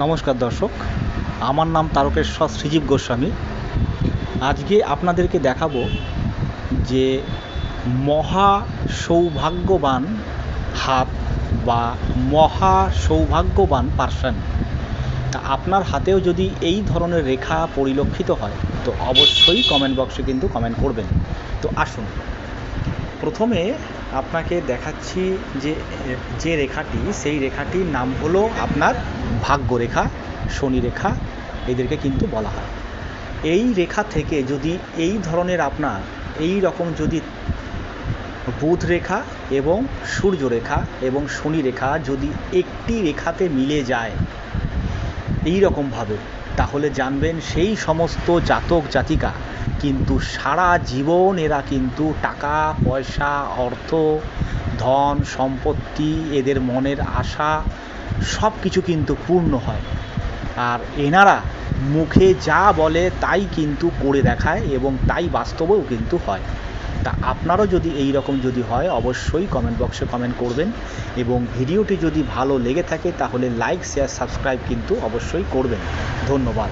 নমস্কার দর্শক, আমার নাম তারকেশ্বর শ্রীজীব গোস্বামী। আজকে আপনাদেরকে দেখাবো যে মহা সৌভাগ্যবান হাত বা মহা সৌভাগ্যবান পার্সন। তা আপনার হাতেও যদি এই ধরনের রেখা পরিলক্ষিত হয় তো অবশ্যই কমেন্ট বক্সে কিন্তু কমেন্ট করবেন। তো আসুন, প্রথমে আপনাকে দেখাচ্ছি যে রেখাটি, সেই রেখাটির নাম হলো আপনার ভাগ্যরেখা, শনি রেখা এদেরকে কিন্তু বলা হয়। এই রেখা থেকে যদি এই ধরনের আপনার এই রকম যদি বুধ রেখা এবং সূর্য রেখা এবং শনি রেখা যদি একটি রেখাতে মিলে যায় এই রকমভাবে, তাহলে জানবেন সেই সমস্ত জাতক জাতিকা কিন্তু সারা জীবন এরা কিন্তু টাকা পয়সা, অর্থ, ধন সম্পত্তি, এদের মনের আশা সব কিছু কিন্তু পূর্ণ হয়। আর এনারা মুখে যা বলে তাই কিন্তু করে দেখায় এবং তাই বাস্তবেও কিন্তু হয়। তা আপনারও যদি এই রকম যদি হয় অবশ্যই কমেন্ট বক্সে কমেন্ট করবেন এবং ভিডিওটি যদি ভালো লেগে থাকে তাহলে লাইক, শেয়ার, সাবস্ক্রাইব কিন্তু অবশ্যই করবেন। ধন্যবাদ।